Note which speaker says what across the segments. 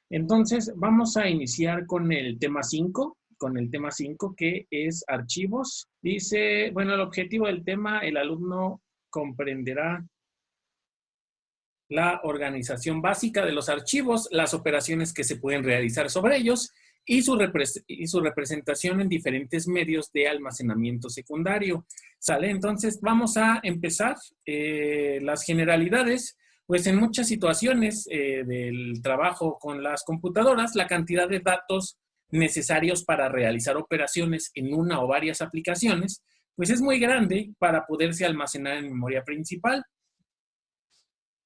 Speaker 1: Entonces, vamos a iniciar con el tema 5, que es archivos. Dice, bueno, el objetivo del tema, el alumno comprenderá la organización básica de los archivos, las operaciones que se pueden realizar sobre ellos y su representación en diferentes medios de almacenamiento secundario. ¿Sale? Entonces, vamos a empezar las generalidades. Pues en muchas situaciones del trabajo con las computadoras, la cantidad de datos necesarios para realizar operaciones en una o varias aplicaciones, pues es muy grande para poderse almacenar en memoria principal.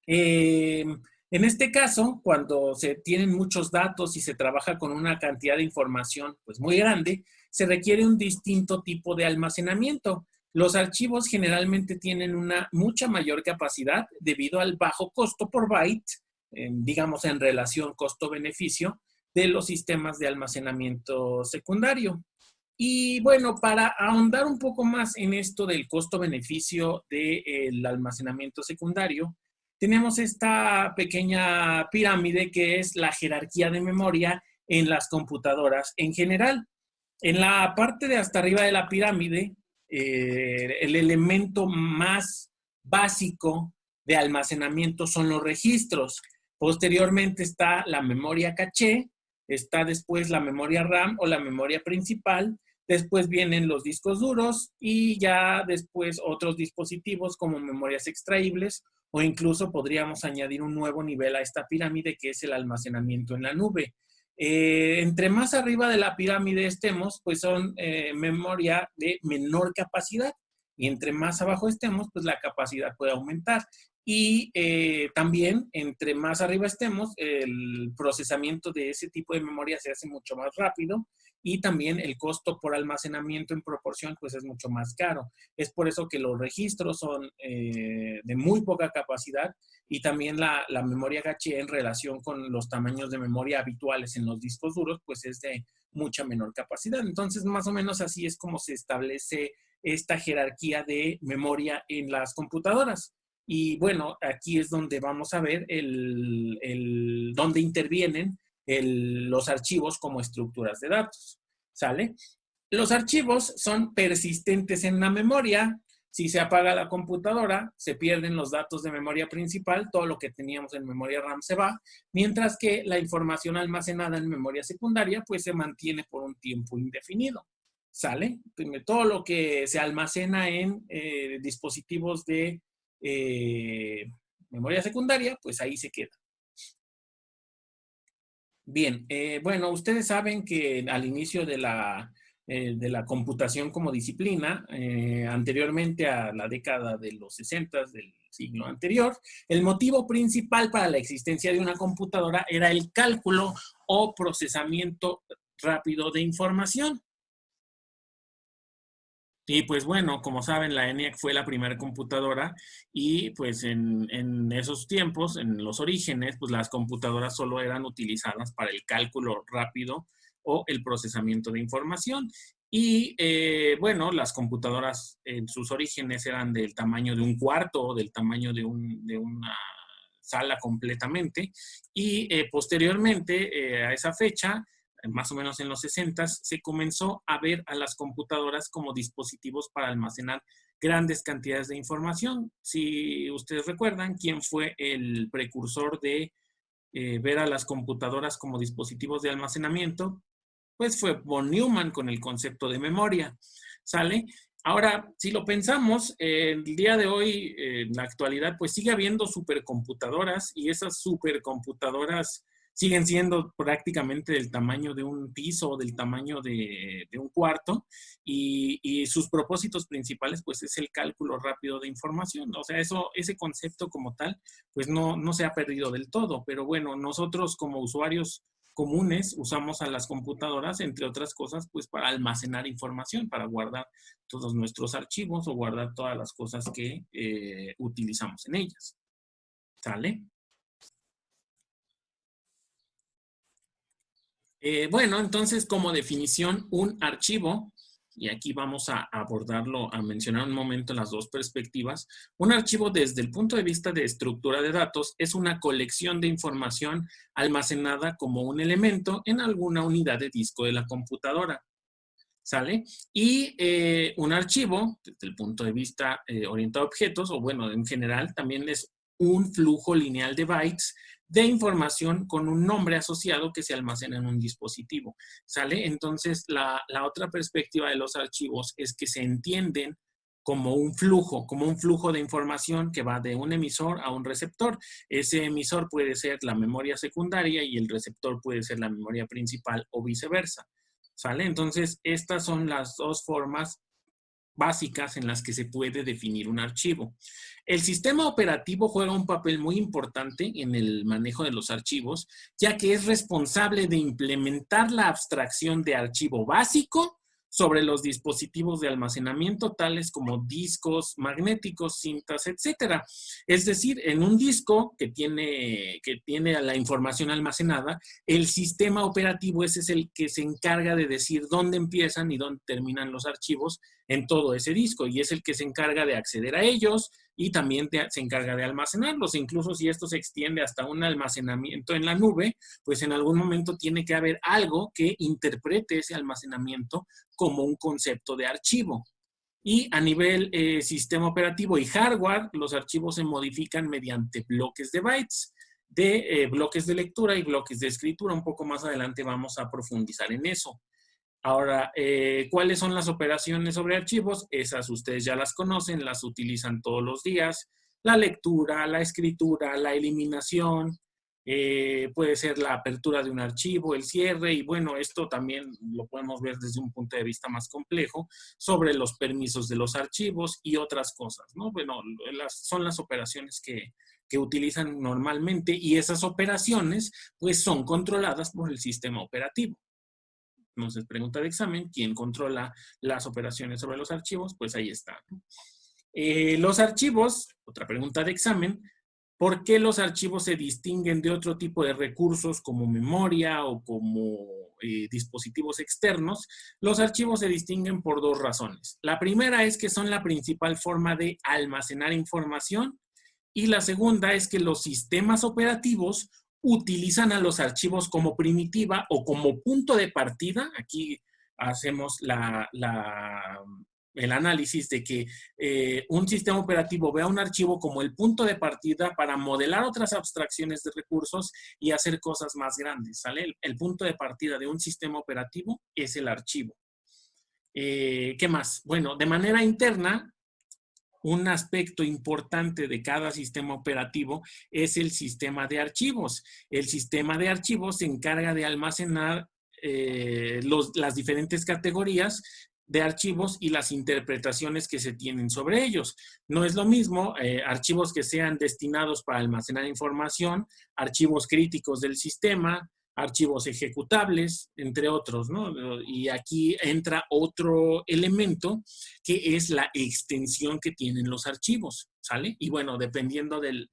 Speaker 1: En este caso, cuando se tienen muchos datos y se trabaja con una cantidad de información pues muy grande, se requiere un distinto tipo de almacenamiento. Los archivos generalmente tienen una mucha mayor capacidad debido al bajo costo por byte, digamos en relación costo-beneficio, de los sistemas de almacenamiento secundario. Y bueno, para ahondar un poco más en esto del costo-beneficio del almacenamiento secundario, tenemos esta pequeña pirámide que es la jerarquía de memoria en las computadoras en general. En la parte de hasta arriba de la pirámide, el elemento más básico de almacenamiento son los registros. Posteriormente está la memoria caché, está después la memoria RAM o la memoria principal, después vienen los discos duros y ya después otros dispositivos como memorias extraíbles o incluso podríamos añadir un nuevo nivel a esta pirámide que es el almacenamiento en la nube. Entre más arriba de la pirámide estemos, pues son memoria de menor capacidad y entre más abajo estemos, pues la capacidad puede aumentar. Y también, entre más arriba estemos, el procesamiento de ese tipo de memoria se hace mucho más rápido y también el costo por almacenamiento en proporción pues es mucho más caro. Es por eso que los registros son de muy poca capacidad y también la memoria caché en relación con los tamaños de memoria habituales en los discos duros pues es de mucha menor capacidad. Entonces, más o menos así es como se establece esta jerarquía de memoria en las computadoras. Y bueno, aquí es donde vamos a ver dónde intervienen los archivos como estructuras de datos. ¿Sale? Los archivos son persistentes en la memoria. Si se apaga la computadora, se pierden los datos de memoria principal, todo lo que teníamos en memoria RAM se va, mientras que la información almacenada en memoria secundaria pues se mantiene por un tiempo indefinido. ¿Sale? Todo lo que se almacena en dispositivos de memoria secundaria, pues ahí se queda. Bien, bueno, ustedes saben que al inicio de la computación como disciplina, anteriormente a la década de los 60 del siglo anterior, el motivo principal para la existencia de una computadora era el cálculo o procesamiento rápido de información. Y pues bueno, como saben, la ENIAC fue la primera computadora y pues en esos tiempos, en los orígenes, pues las computadoras solo eran utilizadas para el cálculo rápido o el procesamiento de información. Y bueno, las computadoras en sus orígenes eran del tamaño de un cuarto o del tamaño de una sala completamente. Y posteriormente a esa fecha, más o menos en los 60, se comenzó a ver a las computadoras como dispositivos para almacenar grandes cantidades de información. Si ustedes recuerdan, ¿quién fue el precursor de ver a las computadoras como dispositivos de almacenamiento? Pues fue von Neumann con el concepto de memoria. ¿Sale? Ahora, si lo pensamos, el día de hoy, en la actualidad, pues sigue habiendo supercomputadoras y esas supercomputadoras siguen siendo prácticamente del tamaño de un piso o del tamaño de un cuarto y sus propósitos principales pues es el cálculo rápido de información. O sea, ese concepto como tal pues no se ha perdido del todo, pero bueno, nosotros como usuarios comunes usamos a las computadoras, entre otras cosas, pues para almacenar información, para guardar todos nuestros archivos o guardar todas las cosas que utilizamos en ellas. ¿Sale? Bueno, entonces como definición, un archivo y aquí vamos a abordarlo, a mencionar un momento las dos perspectivas. Un archivo desde el punto de vista de estructura de datos es una colección de información almacenada como un elemento en alguna unidad de disco de la computadora. ¿Sale? Y un archivo, desde el punto de vista orientado a objetos, o bueno, en general, también es un flujo lineal de bytes de información con un nombre asociado que se almacena en un dispositivo. ¿Sale? Entonces, la otra perspectiva de los archivos es que se entienden como un flujo de información que va de un emisor a un receptor. Ese emisor puede ser la memoria secundaria y el receptor puede ser la memoria principal o viceversa. ¿Sale? Entonces, estas son las dos formas básicas en las que se puede definir un archivo. El sistema operativo juega un papel muy importante en el manejo de los archivos, ya que es responsable de implementar la abstracción de archivo básico sobre los dispositivos de almacenamiento tales como discos magnéticos, cintas, etcétera. Es decir, en un disco que tiene la información almacenada, el sistema operativo ese es el que se encarga de decir dónde empiezan y dónde terminan los archivos en todo ese disco, y es el que se encarga de acceder a ellos y también se encarga de almacenarlos. Incluso si esto se extiende hasta un almacenamiento en la nube, pues en algún momento tiene que haber algo que interprete ese almacenamiento como un concepto de archivo. Y a nivel sistema operativo y hardware, los archivos se modifican mediante bloques de bytes, bloques de lectura y bloques de escritura. Un poco más adelante vamos a profundizar en eso. Ahora, ¿cuáles son las operaciones sobre archivos? Esas ustedes ya las conocen, las utilizan todos los días. La lectura, la escritura, la eliminación, puede ser la apertura de un archivo, el cierre, y bueno, esto también lo podemos ver desde un punto de vista más complejo, sobre los permisos de los archivos y otras cosas, ¿no? Bueno, son las operaciones que utilizan normalmente, y esas operaciones, pues, son controladas por el sistema operativo. Entonces, pregunta de examen, ¿quién controla las operaciones sobre los archivos? Pues ahí está, ¿no? Los archivos, otra pregunta de examen, ¿por qué los archivos se distinguen de otro tipo de recursos como memoria o como dispositivos externos? Los archivos se distinguen por dos razones. La primera es que son la principal forma de almacenar información, y la segunda es que los sistemas operativos utilizan a los archivos como primitiva o como punto de partida. Aquí hacemos el análisis de que un sistema operativo ve a un archivo como el punto de partida para modelar otras abstracciones de recursos y hacer cosas más grandes, ¿sale? El punto de partida de un sistema operativo es el archivo. ¿Qué más? Bueno, de manera interna, un aspecto importante de cada sistema operativo es el sistema de archivos. El sistema de archivos se encarga de almacenar las diferentes categorías de archivos y las interpretaciones que se tienen sobre ellos. No es lo mismo archivos que sean destinados para almacenar información, archivos críticos del sistema, archivos ejecutables, entre otros, ¿no? Y aquí entra otro elemento que es la extensión que tienen los archivos, ¿sale? Y bueno, dependiendo del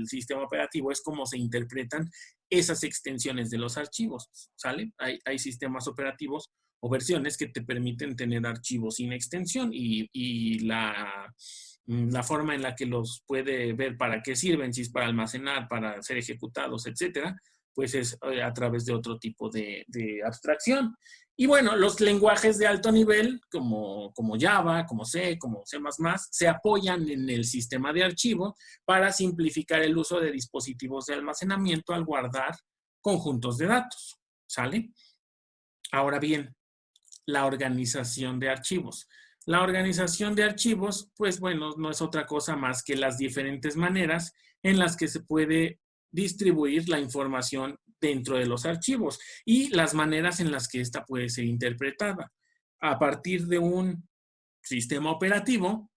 Speaker 1: sistema operativo es como se interpretan esas extensiones de los archivos, ¿sale? Hay sistemas operativos o versiones que te permiten tener archivos sin extensión, y la forma en la que los puede ver para qué sirven, si es para almacenar, para ser ejecutados, etcétera, pues es a través de otro tipo de abstracción. Y bueno, los lenguajes de alto nivel, como Java, como C, como C++, se apoyan en el sistema de archivo para simplificar el uso de dispositivos de almacenamiento al guardar conjuntos de datos, ¿sale? Ahora bien, la organización de archivos. La organización de archivos, pues bueno, no es otra cosa más que las diferentes maneras en las que se puede distribuir la información dentro de los archivos y las maneras en las que ésta puede ser interpretada. A partir de un sistema operativo,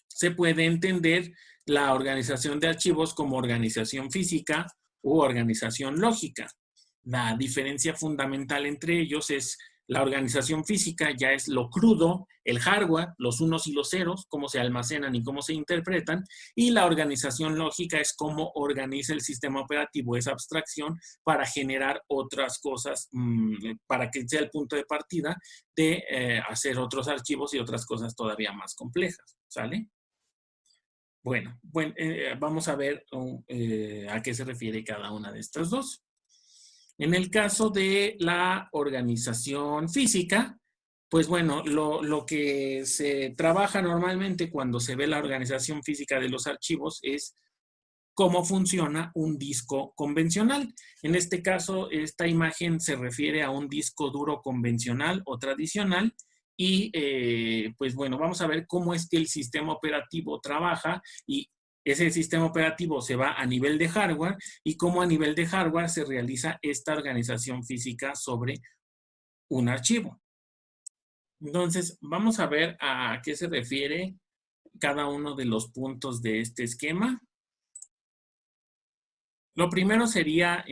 Speaker 1: se puede entender la organización de archivos como organización física u organización lógica. La diferencia fundamental entre ellos es La organización física ya es lo crudo, el hardware, los unos y los ceros, cómo se almacenan y cómo se interpretan, y la organización lógica es cómo organiza el sistema operativo, esa abstracción, para generar otras cosas, para que sea el punto de partida de hacer otros archivos y otras cosas todavía más complejas, ¿sale? Bueno, vamos a ver a qué se refiere cada una de estas dos. En el caso de la organización física, pues bueno, lo que se trabaja normalmente cuando se ve la organización física de los archivos es cómo funciona un disco convencional. En este caso, esta imagen se refiere a un disco duro convencional o tradicional y pues bueno, vamos a ver cómo es que el sistema operativo trabaja y ese sistema operativo se va a nivel de hardware y cómo a nivel de hardware se realiza esta organización física sobre un archivo. Entonces, vamos a ver a qué se refiere cada uno de los puntos de este esquema. Lo primero sería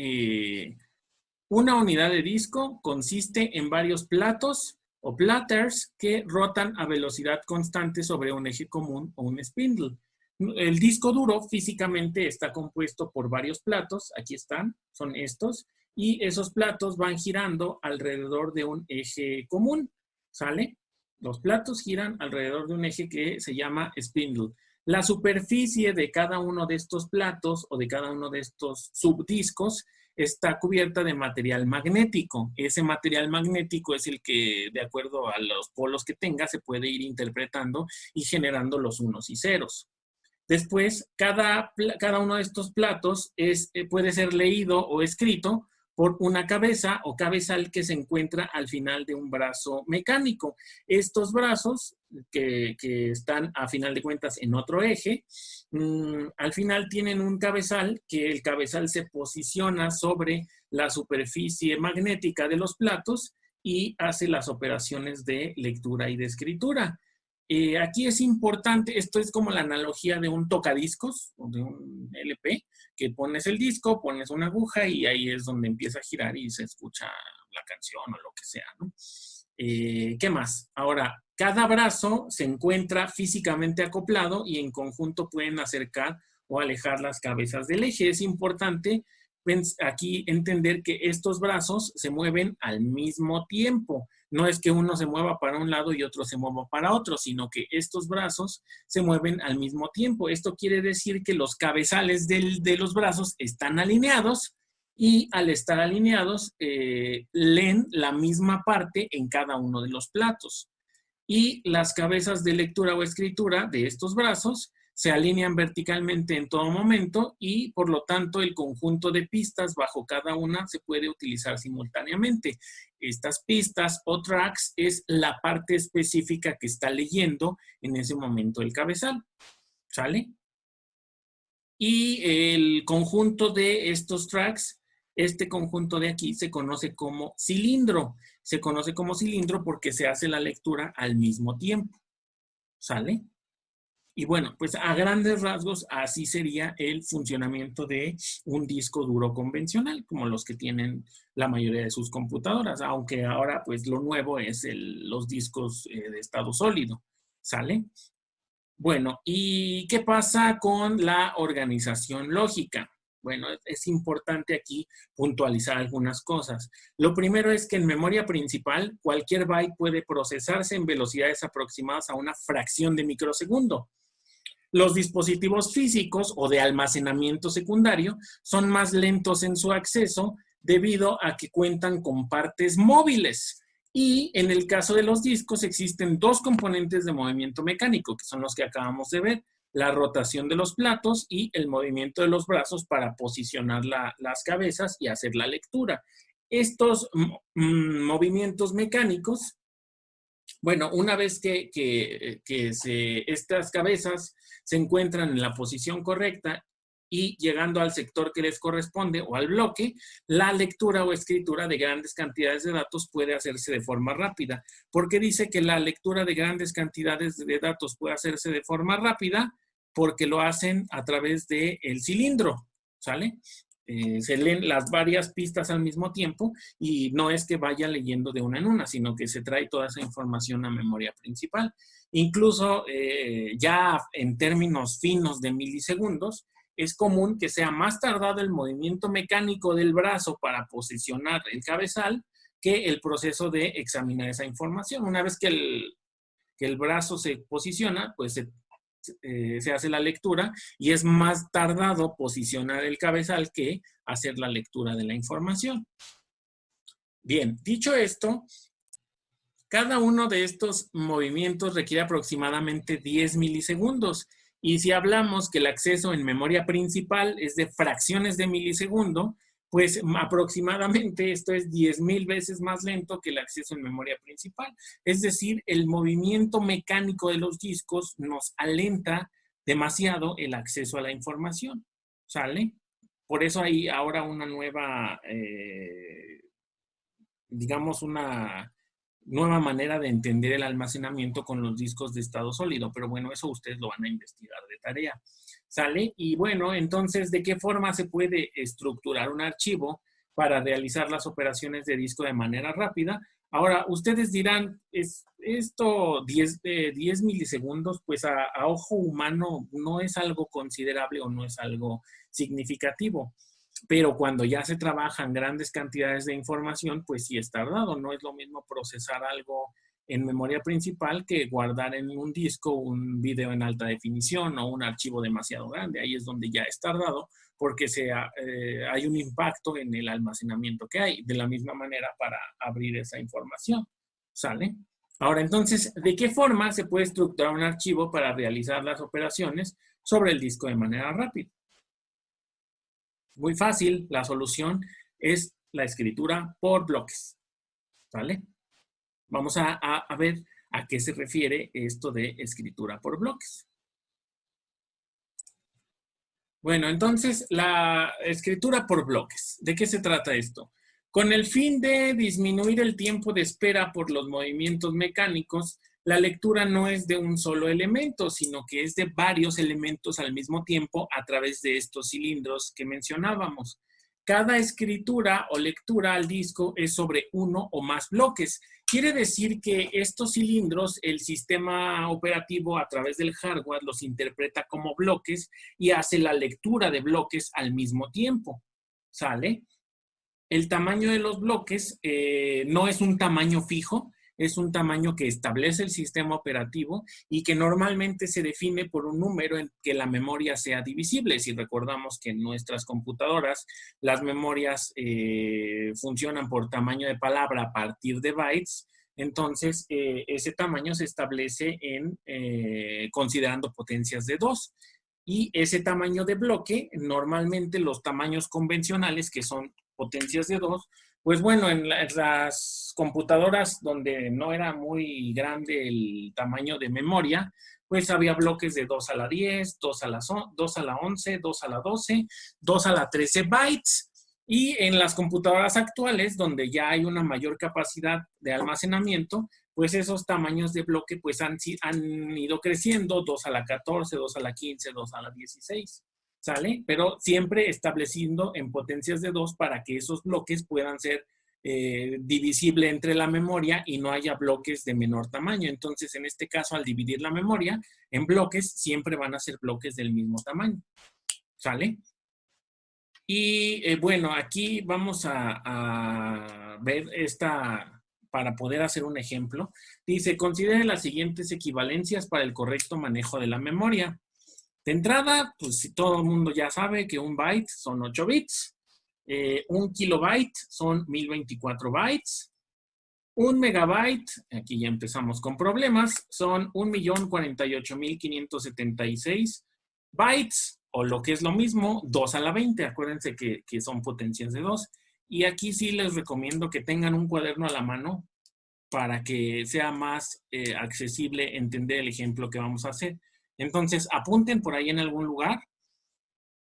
Speaker 1: una unidad de disco consiste en varios platos o platters que rotan a velocidad constante sobre un eje común o un spindle. El disco duro físicamente está compuesto por varios platos, aquí están, son estos, y esos platos van girando alrededor de un eje común, ¿sale? Los platos giran alrededor de un eje que se llama spindle. La superficie de cada uno de estos platos o de cada uno de estos subdiscos está cubierta de material magnético. Ese material magnético es el que, de acuerdo a los polos que tenga, se puede ir interpretando y generando los unos y ceros. Después, cada uno de estos platos puede ser leído o escrito por una cabeza o cabezal que se encuentra al final de un brazo mecánico. Estos brazos, que están a final de cuentas en otro eje, al final tienen un cabezal, que el cabezal se posiciona sobre la superficie magnética de los platos y hace las operaciones de lectura y de escritura. Aquí es importante, esto es como la analogía de un tocadiscos o de un LP, que pones el disco, pones una aguja y ahí es donde empieza a girar y se escucha la canción o lo que sea, ¿no? ¿Qué más? Ahora, cada brazo se encuentra físicamente acoplado y en conjunto pueden acercar o alejar las cabezas del eje. Es importante aquí entender que estos brazos se mueven al mismo tiempo. No es que uno se mueva para un lado y otro se mueva para otro, sino que estos brazos se mueven al mismo tiempo. Esto quiere decir que los cabezales de los brazos están alineados y al estar alineados leen la misma parte en cada uno de los platos. Y las cabezas de lectura o escritura de estos brazos se alinean verticalmente en todo momento y por lo tanto el conjunto de pistas bajo cada una se puede utilizar simultáneamente. Estas pistas o tracks es la parte específica que está leyendo en ese momento el cabezal, ¿sale? Y el conjunto de estos tracks, este conjunto de aquí se conoce como cilindro. Se conoce como cilindro porque se hace la lectura al mismo tiempo, ¿sale? Y bueno, pues a grandes rasgos así sería el funcionamiento de un disco duro convencional, como los que tienen la mayoría de sus computadoras, aunque ahora pues lo nuevo es los discos de estado sólido, ¿sale? Bueno, ¿y qué pasa con la organización lógica? Bueno, es importante aquí puntualizar algunas cosas. Lo primero es que en memoria principal, cualquier byte puede procesarse en velocidades aproximadas a una fracción de microsegundo. Los dispositivos físicos o de almacenamiento secundario son más lentos en su acceso debido a que cuentan con partes móviles. Y en el caso de los discos existen dos componentes de movimiento mecánico, que son los que acabamos de ver, la rotación de los platos y el movimiento de los brazos para posicionar las cabezas y hacer la lectura. Estos movimientos mecánicos, bueno, una vez que estas cabezas se encuentran en la posición correcta y llegando al sector que les corresponde o al bloque, la lectura o escritura de grandes cantidades de datos puede hacerse de forma rápida. ¿Por qué dice que la lectura de grandes cantidades de datos puede hacerse de forma rápida? Porque lo hacen a través del cilindro, ¿sale? se leen las varias pistas al mismo tiempo y no es que vaya leyendo de una en una, sino que se trae toda esa información a memoria principal. Incluso ya en términos finos de milisegundos, es común que sea más tardado el movimiento mecánico del brazo para posicionar el cabezal que el proceso de examinar esa información. Una vez que el brazo se posiciona, pues se hace la lectura y es más tardado posicionar el cabezal que hacer la lectura de la información. Bien, dicho esto, cada uno de estos movimientos requiere aproximadamente 10 milisegundos. Y si hablamos que el acceso en memoria principal es de fracciones de milisegundo, pues aproximadamente esto es 10,000 veces más lento que el acceso en memoria principal. Es decir, el movimiento mecánico de los discos nos alenta demasiado el acceso a la información. ¿Sale? Por eso hay ahora una nueva, digamos, una nueva manera de entender el almacenamiento con los discos de estado sólido, pero bueno, eso ustedes lo van a investigar de tarea. ¿Sale? Y bueno, entonces, ¿de qué forma se puede estructurar un archivo para realizar las operaciones de disco de manera rápida? Ahora, ustedes dirán, esto 10 milisegundos, pues a ojo humano no es algo considerable o no es algo significativo. Pero cuando ya se trabajan grandes cantidades de información, pues sí es tardado. No es lo mismo procesar algo en memoria principal que guardar en un disco un video en alta definición o un archivo demasiado grande. Ahí es donde ya es tardado porque hay un impacto en el almacenamiento que hay. De la misma manera para abrir esa información. ¿Sale? Ahora, entonces, ¿de qué forma se puede estructurar un archivo para realizar las operaciones sobre el disco de manera rápida? Muy fácil, la solución es la escritura por bloques. ¿Vale? Vamos a ver a qué se refiere esto de escritura por bloques. Bueno, entonces, la escritura por bloques. ¿De qué se trata esto? Con el fin de disminuir el tiempo de espera por los movimientos mecánicos, la lectura no es de un solo elemento, sino que es de varios elementos al mismo tiempo a través de estos cilindros que mencionábamos. Cada escritura o lectura al disco es sobre uno o más bloques. Quiere decir que estos cilindros, el sistema operativo a través del hardware los interpreta como bloques y hace la lectura de bloques al mismo tiempo. ¿Sale? El tamaño de los bloques no es un tamaño fijo, es un tamaño que establece el sistema operativo y que normalmente se define por un número en que la memoria sea divisible. Si recordamos que en nuestras computadoras las memorias funcionan por tamaño de palabra a partir de bytes, entonces ese tamaño se establece considerando potencias de 2. Y ese tamaño de bloque, normalmente los tamaños convencionales, que son potencias de 2, pues bueno, en las computadoras donde no era muy grande el tamaño de memoria, pues había bloques de 2 a la 10, 2 a la 11, 2 a la 12, 2 a la 13 bytes. Y en las computadoras actuales, donde ya hay una mayor capacidad de almacenamiento, pues esos tamaños de bloque pues han ido creciendo, 2 a la 14, 2 a la 15, 2 a la 16. ¿Sale? Pero siempre estableciendo en potencias de 2 para que esos bloques puedan ser divisibles entre la memoria y no haya bloques de menor tamaño. Entonces, en este caso, al dividir la memoria en bloques, siempre van a ser bloques del mismo tamaño. ¿Sale? Y bueno, aquí vamos a ver para poder hacer un ejemplo. Dice, considere las siguientes equivalencias para el correcto manejo de la memoria. De entrada, pues si todo el mundo ya sabe que un byte son 8 bits, un kilobyte son 1024 bytes, un megabyte, aquí ya empezamos con problemas, son 1,048,576 bytes, o lo que es lo mismo, 2 a la 20, acuérdense que son potencias de 2. Y aquí sí les recomiendo que tengan un cuaderno a la mano para que sea más accesible entender el ejemplo que vamos a hacer. Entonces, apunten por ahí en algún lugar.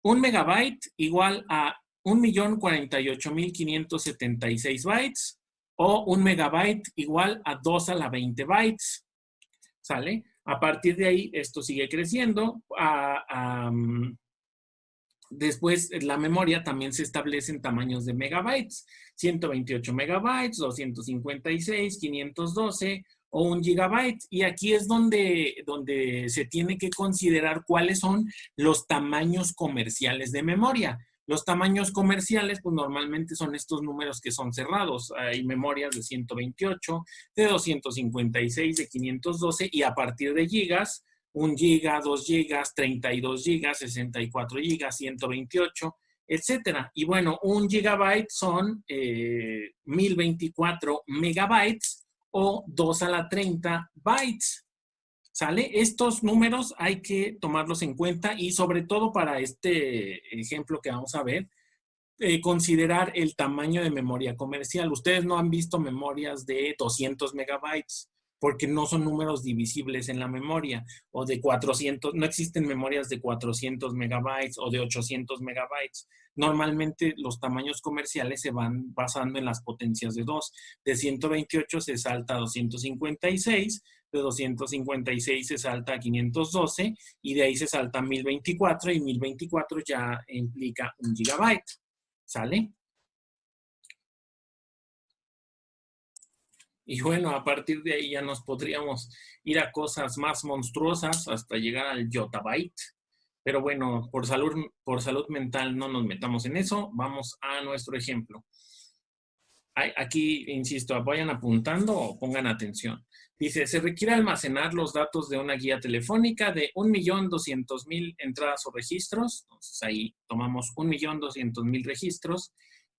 Speaker 1: Un megabyte igual a 1,048,576 bytes o un megabyte igual a 2 a la 20 bytes. ¿Sale? A partir de ahí, esto sigue creciendo Después, la memoria también se establece en tamaños de megabytes, 128 megabytes, 256, 512 o 1 gigabyte. Y aquí es donde se tiene que considerar cuáles son los tamaños comerciales de memoria. Los tamaños comerciales, pues normalmente son estos números que son cerrados. Hay memorias de 128, de 256, de 512 y a partir de gigas, 1 giga, 2 gigas, 32 gigas, 64 gigas, 128, etcétera. Y bueno, 1 gigabyte son 1024 megabytes o 2 a la 30 bytes. ¿Sale? Estos números hay que tomarlos en cuenta y sobre todo para este ejemplo que vamos a ver, considerar el tamaño de memoria comercial. Ustedes no han visto memorias de 200 megabytes porque no son números divisibles en la memoria, o de 400, no existen memorias de 400 megabytes o de 800 megabytes. Normalmente los tamaños comerciales se van basando en las potencias de 2. De 128 se salta a 256, de 256 se salta a 512 y de ahí se salta a 1024 y 1024 ya implica 1 gigabyte. ¿Sale? Y bueno, a partir de ahí ya nos podríamos ir a cosas más monstruosas hasta llegar al yottabyte. Pero bueno, por salud mental no nos metamos en eso. Vamos a nuestro ejemplo. Aquí, insisto, vayan apuntando o pongan atención. Dice, se requiere almacenar los datos de una guía telefónica de 1.200.000 entradas o registros. Entonces ahí tomamos 1.200.000 registros.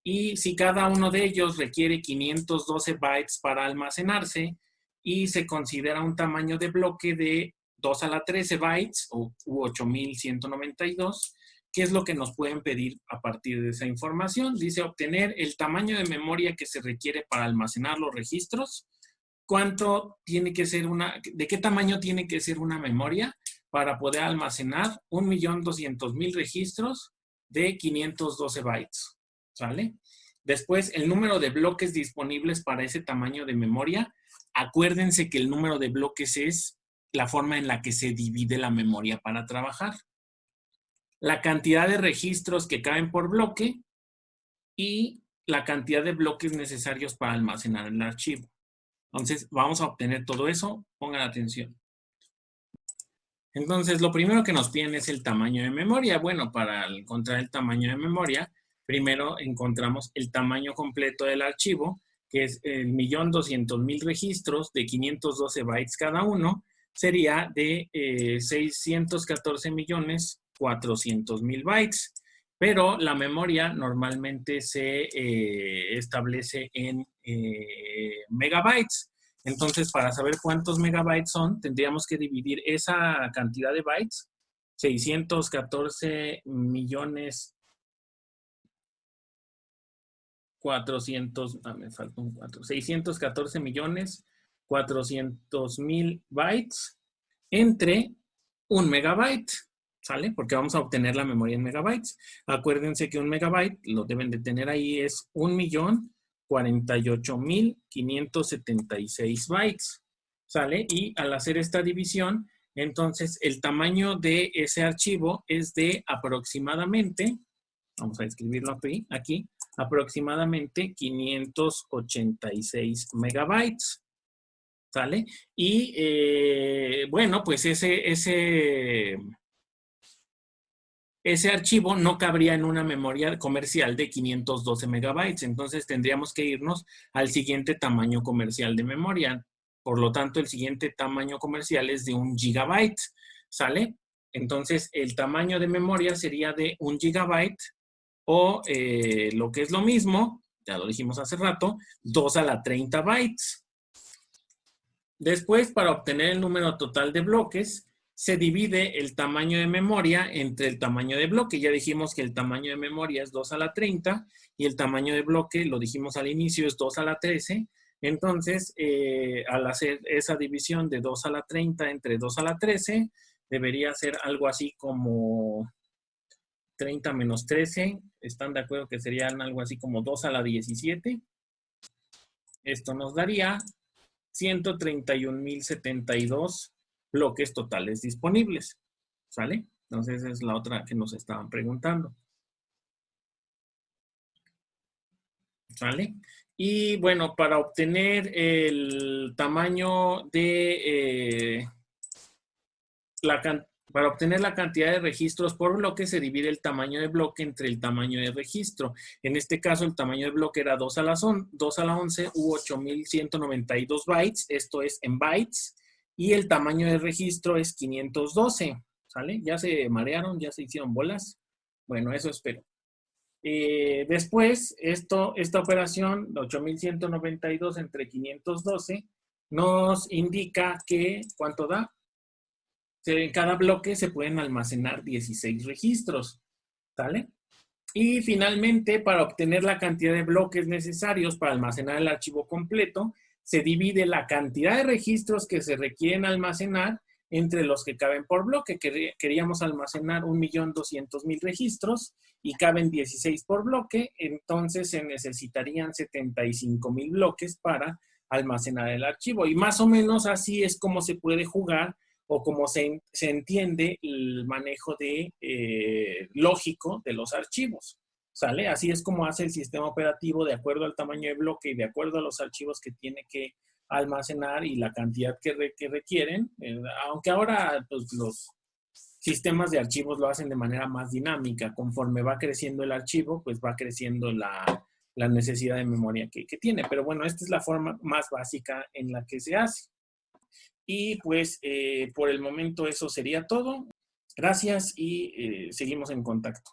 Speaker 1: Y si cada uno de ellos requiere 512 bytes para almacenarse y se considera un tamaño de bloque de 2 a la 13 bytes u 8.192, ¿qué es lo que nos pueden pedir a partir de esa información? Dice obtener el tamaño de memoria que se requiere para almacenar los registros. ¿Cuánto tiene que ser de qué tamaño tiene que ser una memoria para poder almacenar 1.200.000 registros de 512 bytes? ¿Sale? Después, el número de bloques disponibles para ese tamaño de memoria. Acuérdense que el número de bloques es la forma en la que se divide la memoria para trabajar. La cantidad de registros que caben por bloque y la cantidad de bloques necesarios para almacenar el archivo. Entonces, vamos a obtener todo eso. Pongan atención. Entonces, lo primero que nos piden es el tamaño de memoria. Bueno, para encontrar el tamaño de memoria, primero encontramos el tamaño completo del archivo, que es el 1.200.000 registros de 512 bytes cada uno, sería de 614.400.000 bytes. Pero la memoria normalmente se establece en megabytes. Entonces, para saber cuántos megabytes son, tendríamos que dividir esa cantidad de bytes, 614 millones 400, me falta un 4, 614 millones 400.000 bytes entre un megabyte, ¿sale? Porque vamos a obtener la memoria en megabytes. Acuérdense que un megabyte, lo deben de tener ahí, es 1.048.576 bytes, ¿sale? Y al hacer esta división, entonces el tamaño de ese archivo es de aproximadamente, vamos a escribirlo aquí, aproximadamente 586 megabytes. ¿Sale? Y bueno, pues ese archivo no cabría en una memoria comercial de 512 megabytes. Entonces tendríamos que irnos al siguiente tamaño comercial de memoria. Por lo tanto, el siguiente tamaño comercial es de 1 gigabyte. ¿Sale? Entonces, el tamaño de memoria sería de 1 gigabyte o lo que es lo mismo, ya lo dijimos hace rato, 2 a la 30 bytes. Después, para obtener el número total de bloques, se divide el tamaño de memoria entre el tamaño de bloque. Ya dijimos que el tamaño de memoria es 2 a la 30 y el tamaño de bloque, lo dijimos al inicio, es 2 a la 13. Entonces, al hacer esa división de 2 a la 30 entre 2 a la 13, debería ser algo así como 30 menos 13. ¿Están de acuerdo que serían algo así como 2 a la 17? Esto nos daría 131.072 bloques totales disponibles. ¿Sale? Entonces, esa es la otra que nos estaban preguntando. ¿Sale? Y bueno, para obtener el tamaño de para obtener la cantidad de registros por bloque se divide el tamaño de bloque entre el tamaño de registro. En este caso, el tamaño de bloque era 2 a la 11 u 8192 bytes, esto es en bytes, y el tamaño de registro es 512, ¿sale? ¿Ya se marearon? ¿Ya se hicieron bolas? Bueno, eso espero. Después, esta operación, 8192 entre 512, nos indica que, ¿cuánto da? En cada bloque se pueden almacenar 16 registros, ¿sale? Y finalmente, para obtener la cantidad de bloques necesarios para almacenar el archivo completo, se divide la cantidad de registros que se requieren almacenar entre los que caben por bloque. Queríamos almacenar 1.200.000 registros y caben 16 por bloque, entonces se necesitarían 75.000 bloques para almacenar el archivo. Y más o menos así es como se puede jugar o como se entiende el manejo de lógico de los archivos. ¿Sale? Así es como hace el sistema operativo de acuerdo al tamaño de bloque y de acuerdo a los archivos que tiene que almacenar y la cantidad que requieren. Aunque ahora pues, los sistemas de archivos lo hacen de manera más dinámica. Conforme va creciendo el archivo, pues va creciendo la necesidad de memoria que tiene. Pero bueno, esta es la forma más básica en la que se hace. Y pues por el momento eso sería todo. Gracias y seguimos en contacto.